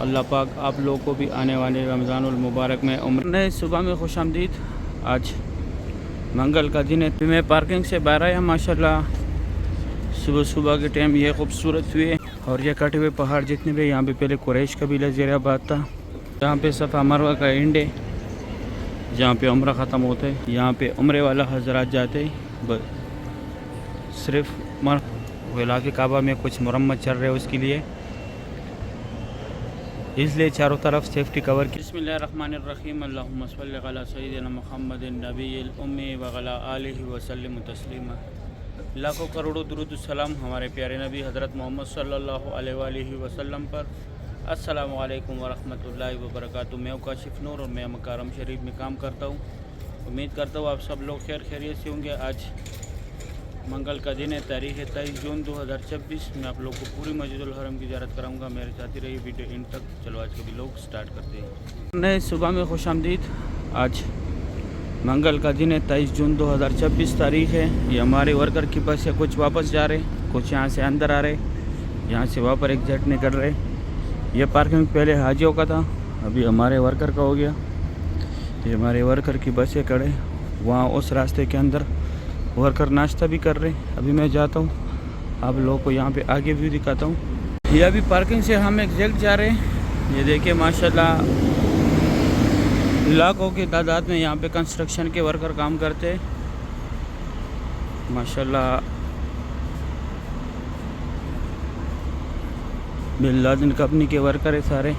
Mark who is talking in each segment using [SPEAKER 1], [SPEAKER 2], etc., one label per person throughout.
[SPEAKER 1] اللہ پاک آپ لوگوں کو بھی آنے والے رمضان المبارک میں عمر نئے صبح میں خوش آمدید۔ آج منگل کا دن ہے، میں پارکنگ سے باہر آیا ماشاءاللہ صبح صبح کے ٹائم یہ خوبصورت ہوئے اور یہ کٹے ہوئے پہاڑ جتنے بھی یہاں پہ پہلے قریش قبیلہ زیر آباد تھا، جہاں پہ صفا مروہ کا اینڈ ہے، جہاں پہ عمرہ ختم ہوتا ہے، یہاں پہ عمرے والا حضرات جاتے ہیں، صرف علاقے کعبہ میں کچھ مرمت چل رہے اس کے لیے، اس لیے چاروں طرف سیفٹی کور کی۔ بسم اللہ الرحمن الرحیم، اللہم صلی علی سیدنا محمد النبی الامی وعلی آلہ وسلم تسلیما۔ لاکھوں کروڑوں درود السلام ہمارے پیارے نبی حضرت محمد صلی اللہ علیہ وآلہ وسلم پر۔ السلام علیکم ورحمۃ اللہ وبرکاتہ۔ میں کاشف نور اور میں مکارم شریف میں کام کرتا ہوں۔ امید کرتا ہوں آپ سب لوگ خیر خیریت سے ہوں گے۔ آج منگل کا دن ہے، تاریخ 23 جون 2026۔ میں آپ لوگ کو پوری مسجد الحرم کی زیارت کراؤں گا، میرے ساتھ ہی رہی ویڈیو ان تک۔ چلو آج کا بھی لوگ سٹارٹ کرتے ہیں۔ نئے صبح میں خوش آمدید۔ آج منگل کا دن ہے، 23 جون 2026 تاریخ ہے۔ یہ ہمارے ورکر کی بس ہے، کچھ واپس جا رہے، کچھ یہاں سے اندر آ رہے، یہاں سے وہاں پر ایگزیکٹ نکل رہے۔ یہ پارکنگ پہلے حاجیوں کا تھا، ابھی ہمارے ورکر کا ہو گیا۔ یہ ہمارے ورکر کی بسیں کھڑے وہاں اس راستے کے اندر، ورکر ناشتہ بھی کر رہے۔ ابھی میں جاتا ہوں، آپ لوگوں کو یہاں پہ آگے ویو دکھاتا ہوں۔ یہ ابھی پارکنگ سے ہم ایگزیکٹ جا رہے ہیں۔ یہ دیکھیں ماشاءاللہ لاکھوں کی تعداد میں یہاں پہ کنسٹرکشن کے ورکر کام کرتے ہیں ماشاءاللہ۔ بن لادن کمپنی کے ورکر ہیں سارے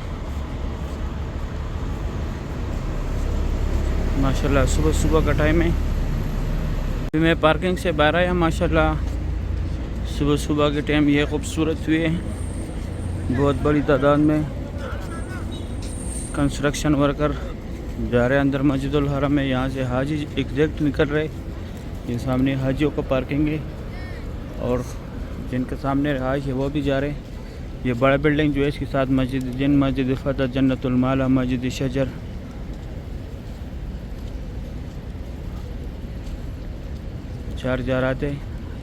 [SPEAKER 1] ماشاءاللہ۔ صبح صبح کا ٹائم ہے، میں پارکنگ سے باہر آیا ماشاءاللہ صبح صبح کے ٹائم یہ خوبصورت ہوئے، بہت بڑی تعداد میں کنسٹرکشن ورکر جا رہے اندر مسجد الحرم میں۔ یہاں سے حاجی ایگزیکٹ نکل رہے، یہ سامنے حاجیوں کا پارکنگ ہے اور جن کے سامنے رہائش ہے وہ بھی جا رہے۔ یہ بڑا بلڈنگ جو ہے اس کے ساتھ مسجد جن، مسجد فتح، جنت المالا، مسجد شجر، چار جارات ہے۔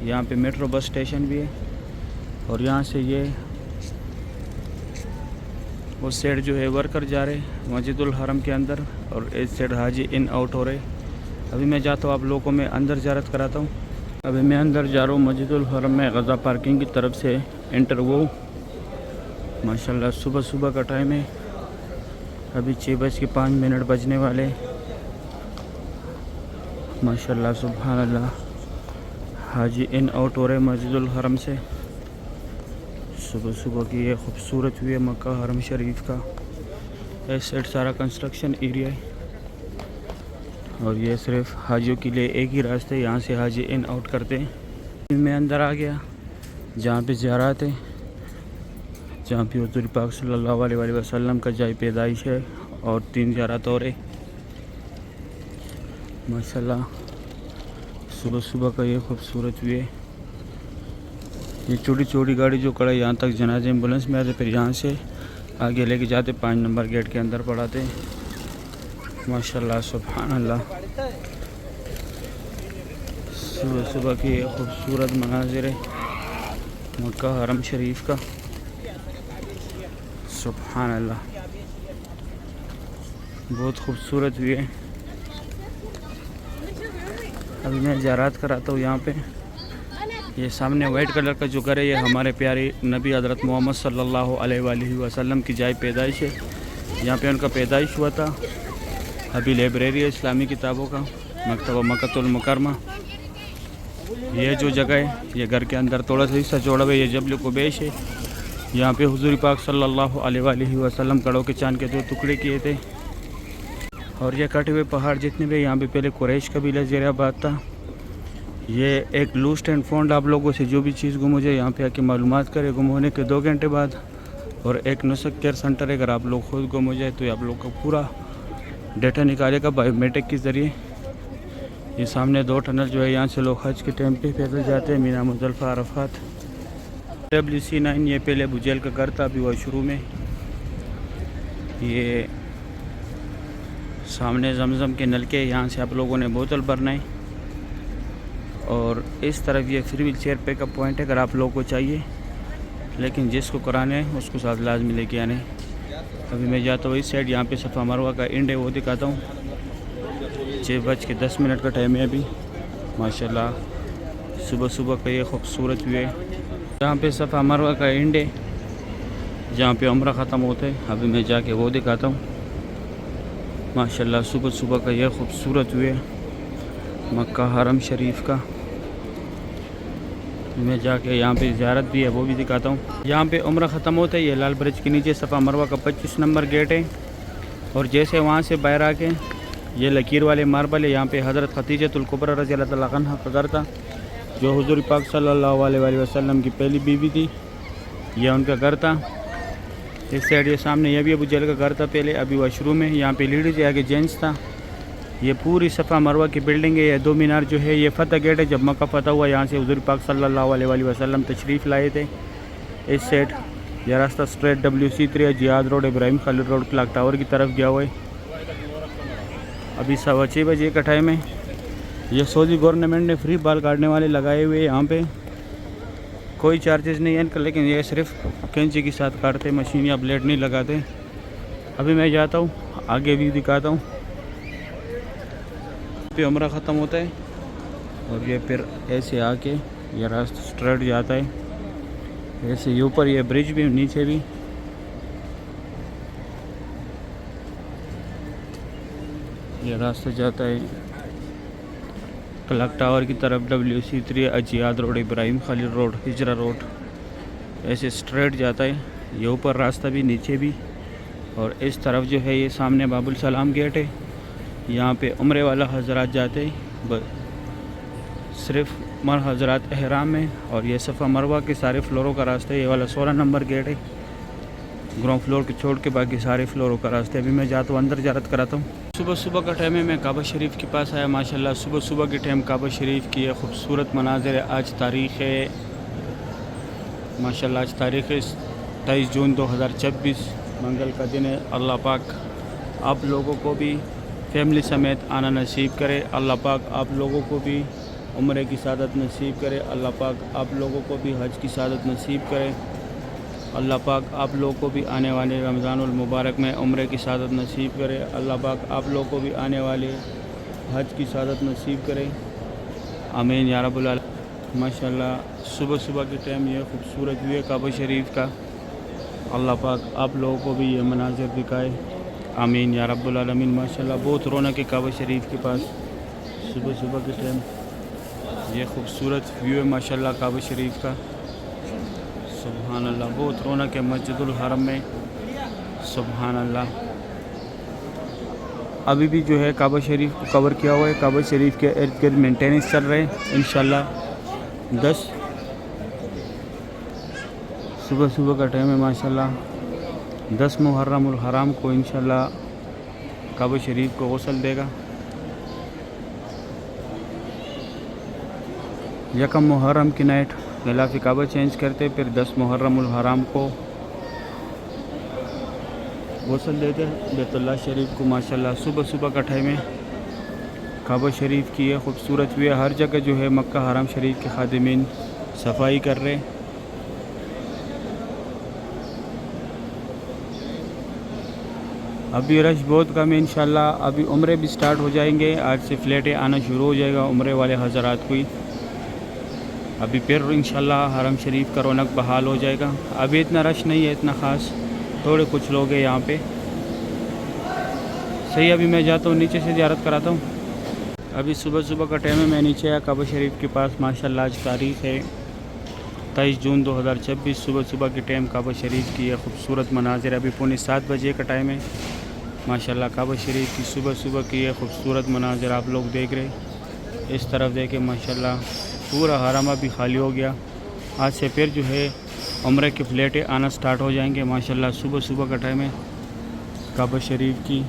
[SPEAKER 1] یہاں پہ میٹرو بس اسٹیشن بھی ہے اور یہاں سے یہ اس سائڈ جو ہے ورکر جا رہے مسجد الحرم کے اندر اور اس سائڈ حاجی ان آؤٹ ہو رہے۔ ابھی میں جاتا ہوں، آپ لوگوں کو میں اندر زیارت کراتا ہوں۔ ابھی میں اندر جا رہا ہوں مسجد الحرم میں، غزہ پارکنگ کی طرف سے انٹر وہ ماشاءاللہ۔ صبح صبح کا ٹائم ہے، ابھی 6:05 بجنے والے ماشاءاللہ، سبحان اللہ۔ حاجی ان آؤٹ ہو رہے مسجد الحرم سے۔ صبح صبح کی یہ خوبصورت ہوئی ہے مکہ حرم شریف کا۔ اس سائڈ سارا کنسٹرکشن ایریا ہے اور یہ صرف حاجیوں کے لیے ایک ہی راستہ ہے، یہاں سے حاجی ان آؤٹ کرتے ہیں۔ میں اندر آ گیا جہاں پہ زیارات ہے، جہاں پہ حضور پاک صلی اللہ علیہ وآلہ وسلم کا جائے پیدائش ہے اور 3 زیارات اور ہے ماشاءاللہ۔ صبح صبح کا یہ خوبصورت ہوئی ہے۔ یہ چھوٹی چھوٹی گاڑی جو کڑا یہاں تک جنازے ایمبولینس میں آتے، پھر یہاں سے آگے لے کے جاتے، 5 نمبر گیٹ کے اندر پڑھاتے ماشاءاللہ، سبحان اللہ۔ صبح صبح کی یہ خوبصورت مناظر ہے مکہ حرم شریف کا، سبحان اللہ، بہت خوبصورت ہوئی ہے۔ ابھی میں زیارات کراتا ہوں یہاں پہ۔ یہ سامنے وائٹ کلر کا جو گھر ہے، یہ ہمارے پیارے نبی حضرت محمد صلی اللہ علیہ وآلہ وسلم کی جائے پیدائش ہے، یہاں پہ ان کا پیدائش ہوا تھا۔ ابھی لائبریری ہے اسلامی کتابوں کا، مکتبہ مکۃ المکرمہ۔ یہ جو جگہ ہے، یہ گھر کے اندر تھوڑا سا حصہ جوڑا ہوا ہے، یہ جبل قبیش ہے، یہاں پہ حضور پاک صلی اللہ علیہ وآلہ وسلم کڑوں کے چاند کے 2 ٹکڑے کیے تھے۔ اور یہ کٹے ہوئے پہاڑ جتنے بھی یہاں پہ پہلے قریش قبیلہ زیر آباد تھا۔ یہ ایک لوسٹ اینڈ فاؤنڈ، آپ لوگوں سے جو بھی چیز گم ہو جائے یہاں پہ آ کے معلومات کرے گم ہونے کے 2 گھنٹے بعد، اور ایک نسخ کیئر سینٹر ہے، اگر آپ لوگ خود گم ہو جائے تو آپ لوگ کا پورا ڈیٹا نکالے گا بایو میٹرک کے ذریعے۔ یہ سامنے 2 ٹنل جو ہے، یہاں سے لوگ حج کے ٹائم پہ پیدل جاتے ہیں، مینا مزدلفہ عرفات۔ WC9 یہ پہلے ابو جہل کا گھر تھا، ابھی وہ شروع میں۔ یہ سامنے زمزم کے نلکے، یہاں سے آپ لوگوں نے بوتل بھرنا ہے اور اس طرف یہ فری ویل چیئر پک اپ پوائنٹ ہے اگر آپ لوگوں کو چاہیے، لیکن جس کو کرانے ہیں اس کو ساتھ لازمی لے کے آنے۔ ابھی میں جاتا ہوں اس سائڈ، یہاں پہ صفا مروہ کا اینڈ ہے وہ دکھاتا ہوں۔ 6:10 کا ٹائم ہے ابھی، ماشاءاللہ صبح صبح کا یہ خوبصورت ویو ہے۔ جہاں پہ صفا مروہ کا اینڈ ہے، جہاں پہ عمرہ ختم ہوتا ہے، ابھی میں جا کے وہ دکھاتا ہوں۔ ماشاءاللہ صبح صبح کا یہ خوبصورت ویو ہے مکہ حرم شریف کا۔ میں جا کے یہاں پہ زیارت بھی ہے وہ بھی دکھاتا ہوں۔ یہاں پہ عمرہ ختم ہوتا ہے، یہ لال برج کے نیچے صفا مروہ کا 25 نمبر گیٹ ہے، اور جیسے وہاں سے باہر آ کے یہ لکیر والے ماربل ہے، یہاں پہ حضرت خدیجۃ الکبریٰ رضی اللہ تعالیٰ عنہا کا گھر تھا، جو حضور پاک صلی اللہ علیہ وآلہ وسلم کی پہلی بیوی تھی، یہ ان کا گھر تھا۔ اس سائڈ یہ سامنے یہ بھی ابو جہل کا گھر تھا پہلے، ابھی واش روم ہے، یہاں پہ لیڈیز ہے، آگے جینٹس تھا۔ یہ پوری صفا مروہ کی بلڈنگ ہے۔ یہ 2 مینار جو ہے یہ فتح گیٹ ہے، جب مکہ فتح ہوا یہاں سے حضور پاک صلی اللہ علیہ وآلہ وسلم تشریف لائے تھے۔ اس سائڈ یہ راستہ اسٹریٹ WC3 جہاد روڈ، ابراہیم خلیل روڈ، کلاک ٹاور کی طرف گیا ہوا ہے۔ ابھی 6:15 بجے کا ٹائم ہے۔ یہ سعودی گورنمنٹ نے فری بال کاٹنے والے لگائے ہوئے، یہاں پہ کوئی چارجز نہیں ہے ان کا، لیکن یہ صرف کینچی کے ساتھ کاٹتے، مشین یا بلیڈ نہیں لگاتے۔ ابھی میں جاتا ہوں آگے بھی دکھاتا ہوں۔ پہ عمرہ ختم ہوتا ہے اور یہ پھر ایسے آ کے یہ راستہ اسٹریٹ جاتا ہے، ایسے یہ اوپر یہ برج بھی، نیچے بھی۔ یہ راستہ جاتا ہے کلاک ٹاور کی طرف، WC3 اجیاد روڈ، ابراہیم خلیل روڈ، ہجرا روڈ، ایسے اسٹریٹ جاتا ہے۔ یہ اوپر راستہ بھی، نیچے بھی، اور اس طرف جو ہے یہ سامنے باب السلام گیٹ ہے، یہاں پہ عمرے والا حضرات جاتے ہیں، صرف حضرات احرام میں۔ اور یہ صفا مروہ کے سارے فلوروں کا راستہ ہے، یہ والا 16 نمبر گیٹ ہے، گراؤنڈ فلور کو چھوڑ کے باقی سارے فلوروں کا راستہ ہے۔ ابھی میں جاتا ہوں اندر زیارت کراتا ہوں۔ صبح صبح کا ٹائم ہے، میں کعبہ شریف کے پاس آیا۔ ماشاءاللہ صبح صبح کے ٹائم کعبہ شریف کی یہ خوبصورت مناظر ہے۔ آج تاریخ ہے ماشاءاللہ، آج تاریخ ہے 23 جون 2026، منگل کا دن ہے۔ اللہ پاک آپ لوگوں کو بھی فیملی سمیت آنا نصیب کرے، اللہ پاک آپ لوگوں کو بھی عمرے کی سعادت نصیب کرے، اللہ پاک آپ لوگوں کو بھی حج کی سعادت نصیب کرے، اللہ پاک آپ لوگوں کو بھی آنے والے رمضان المبارک میں عمرے کی سعادت نصیب کرے، اللہ پاک آپ لوگوں کو بھی آنے والے حج کی سعادت نصیب کرے، آمین یا رب العالمین۔ ماشاءاللہ صبح صبح کے ٹائم یہ خوبصورت ویو ہے کعبہ شریف کا، اللہ پاک آپ لوگوں کو بھی یہ مناظر دکھائے، آمین یا رب العالمین۔ ماشاءاللہ بہت رونق ہے کعبہ شریف کے پاس صبح صبح کے ٹائم، یہ خوبصورت ویو ہے ماشاءاللہ کعبہ شریف کا، سبحان اللہ، بہت رونق ہے مسجد الحرم میں، سبحان اللہ۔ ابھی بھی جو ہے کعبہ شریف کو کور کیا ہوا ہے، کعبہ شریف کے ارد گرد مینٹیننس چل رہے ہیں انشاءاللہ۔ 10 صبح صبح کا ٹائم ہے ماشاءاللہ، 10 محرم الحرام کو انشاءاللہ کعبہ شریف کو غسل دے گا۔ 1 محرم کی نائٹ غلاف کعبہ چینج کرتے، پھر 10 محرم الحرام کو غسل دیتے بیت اللہ شریف کو۔ ماشاءاللہ صبح صبح کا ٹائم ہے، کعبہ شریف کی یہ خوبصورت بھی ہے، ہر جگہ جو ہے مکہ حرم شریف کے خادمین صفائی کر رہے۔ ابھی رش بہت کم ہے انشاءاللہ، ابھی عمرے بھی سٹارٹ ہو جائیں گے، آج سے فلیٹیں آنا شروع ہو جائے گا عمرے والے حضرات کو ہی۔ ابھی پھر انشاءاللہ حرم شریف کا رونق بحال ہو جائے گا، ابھی اتنا رش نہیں ہے اتنا خاص، تھوڑے کچھ لوگ ہیں یہاں پہ، صحیح۔ ابھی میں جاتا ہوں نیچے سے زیارت کراتا ہوں۔ ابھی صبح صبح کا ٹائم ہے، میں نیچے آیا کعبہ شریف کے پاس۔ ماشاءاللہ آج تاریخ ہے 23 جون 2026، صبح صبح کے ٹائم کعبہ شریف کی یہ خوبصورت مناظر۔ ابھی 6:45 بجے کا ٹائم ہے، ماشاءاللہ کعبہ شریف کی صبح صبح کی یہ خوبصورت مناظر آپ لوگ دیکھ رہے۔ اس طرف دیکھیں ماشاءاللہ پورا حرم ابھی خالی ہو گیا، آج سے پھر جو ہے عمرے کی فلیٹیں آنا سٹارٹ ہو جائیں گے۔ ماشاءاللہ صبح صبح کا ٹائم ہے، کعبہ شریف کی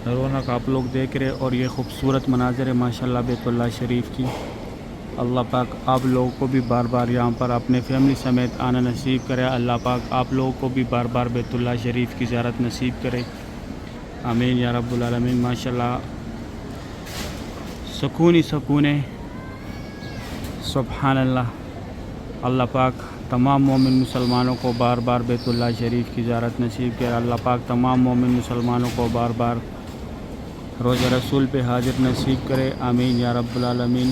[SPEAKER 1] رونق آپ لوگ دیکھ رہے، اور یہ خوبصورت مناظر ہے ماشاءاللہ بیت اللہ شریف کی۔ اللہ پاک آپ لوگوں کو بھی بار بار یہاں پر اپنے فیملی سمیت آنا نصیب کرے، اللہ پاک آپ لوگوں کو بھی بار بار بیت اللہ شریف کی زیارت نصیب کرے، آمین یا رب العالمین۔ ماشاءاللہ سکون ہی سکون ہے سبحان اللہ. اللہ پاک تمام مومن مسلمانوں کو بار بار بیت اللہ شریف کی زیارت نصیب کرے. اللہ پاک تمام مومن مسلمانوں کو بار بار روزہ رسول پہ حاضر نصیب کرے. آمین یا رب العالمین.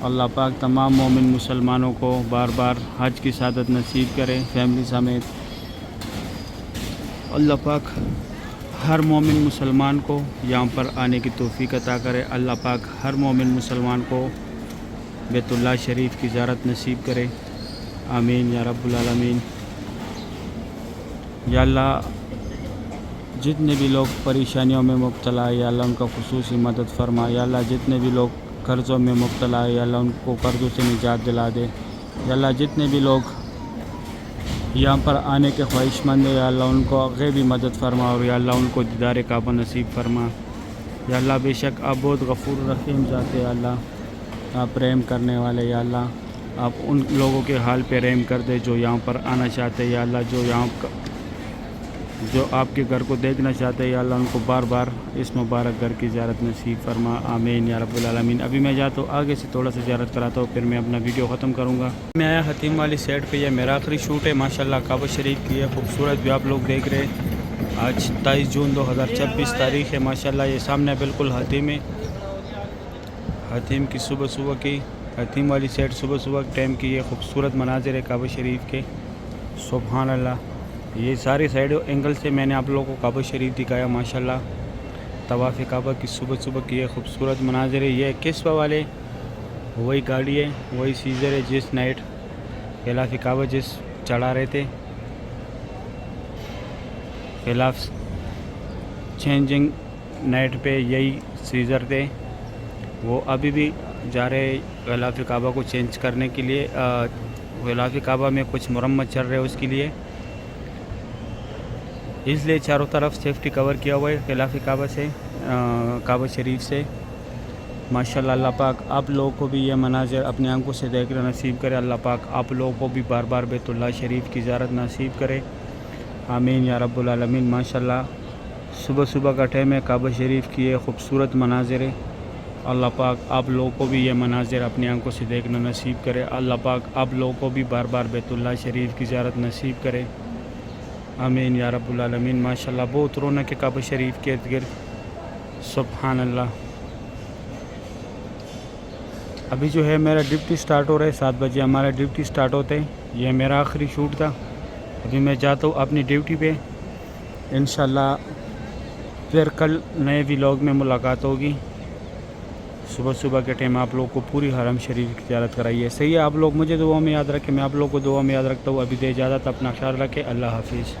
[SPEAKER 1] اللہ پاک تمام مومن مسلمانوں کو بار بار حج کی سعادت نصیب کرے فیملی سمیت. اللہ پاک ہر مومن مسلمان کو یہاں پر آنے کی توفیق عطا کرے. اللہ پاک ہر مومن مسلمان کو بیت اللہ شریف کی زیارت نصیب کرے. آمین یا رب العالمین. یا اللہ جتنے بھی لوگ پریشانیوں میں مبتلا ہے یا اللہ ان کا خصوصی مدد فرما. یا اللہ جتنے بھی لوگ قرضوں میں مبتلا ہے یا اللہ ان کو قرضوں سے نجات دلا دے. یا اللہ جتنے بھی لوگ یہاں پر آنے کے خواہش مند ہے یا اللہ ان کو غیبی مدد فرما اور یا اللہ ان کو دیدار کعبہ نصیب فرما. یا اللہ بے شک آپ بہت غفور رحیم ذات ہے. یا اللہ آپ رحم کرنے والے. یا اللہ آپ ان لوگوں کے حال پہ رحم کر دے جو یہاں پر آنا چاہتے. یا اللہ جو آپ کے گھر کو دیکھنا چاہتے ہیں یا اللہ ان کو بار بار اس مبارک گھر کی زیارت نصیب فرما. آمین یا رب العالمین. ابھی میں جاتا ہوں آگے سے تھوڑا سا زیارت کراتا ہوں پھر میں اپنا ویڈیو ختم کروں گا. میں آیا حتیم والی سائڈ پہ. یہ میرا آخری شوٹ ہے ماشاءاللہ. کعبہ شریف کی ہے خوبصورت بھی آپ لوگ دیکھ رہے ہیں. آج 23 جون 2026 تاریخ ہے ماشاءاللہ. یہ سامنے بالکل حتیم ہے. حتیم کی صبح کی حتیم والی سائڈ صبح ٹائم کی یہ خوبصورت مناظر ہے کعبہ شریف کے. سبحان اللہ. یہ ساری سائڈ اینگل سے میں نے آپ لوگوں کو کعبہ شریف دکھایا ماشاءاللہ. طواف کعبہ کی صبح کی یہ خوبصورت مناظر ہے. یہ کسوہ والے وہی گاڑی ہے وہی سیزر ہے جس نائٹ خلاف کعبہ جس چڑھا رہے تھے. خلاف چینجنگ نائٹ پہ یہی سیزر تھے. وہ ابھی بھی جا رہے غلاف کعبہ کو چینج کرنے کے لیے. غلاف کعبہ میں کچھ مرمت چل رہے اس کے لیے اس لیے چاروں طرف سیفٹی کور کیا ہوا ہے غلاف کعبہ سے کعبہ شریف سے ماشاءاللہ. اللہ پاک آپ لوگوں کو بھی یہ مناظر اپنی آنکھوں سے دیکھنا نصیب کرے. اللہ پاک آپ لوگوں کو بھی بار بار بیت اللہ شریف کی زیارت نصیب کرے. آمین یا رب العالمین. ماشاءاللہ صبح کا ٹائم ہے. کعبہ شریف کی یہ خوبصورت مناظر ہے. اللہ پاک آپ لوگوں کو بھی یہ مناظر اپنی آنکھوں سے دیکھنا نصیب کرے. اللہ پاک آپ لوگوں کو بھی بار بار بیت اللہ شریف کی زیارت نصیب کرے. آمین یا رب العالمین. ماشاءاللہ بہت رونق ہے کعبہ شریف کے ارد گرد. سبحان اللہ. ابھی جو ہے میرا ڈیوٹی سٹارٹ ہو رہا ہے 7 بجے ہمارا ڈیوٹی سٹارٹ ہوتے ہیں. یہ میرا آخری شوٹ تھا. ابھی میں جاتا ہوں اپنی ڈیوٹی پہ. انشاءاللہ پھر کل نئے ولاگ میں ملاقات ہوگی. صبح کے ٹائم آپ لوگ کو پوری حرم شریف کی زیارت کرائیے. صحیح ہے. آپ لوگ مجھے دعا میں یاد رکھیں. میں آپ لوگ کو دعا میں یاد رکھتا ہوں. ابھی دے اجازت. اپنا خیال رکھیں. اللہ حافظ.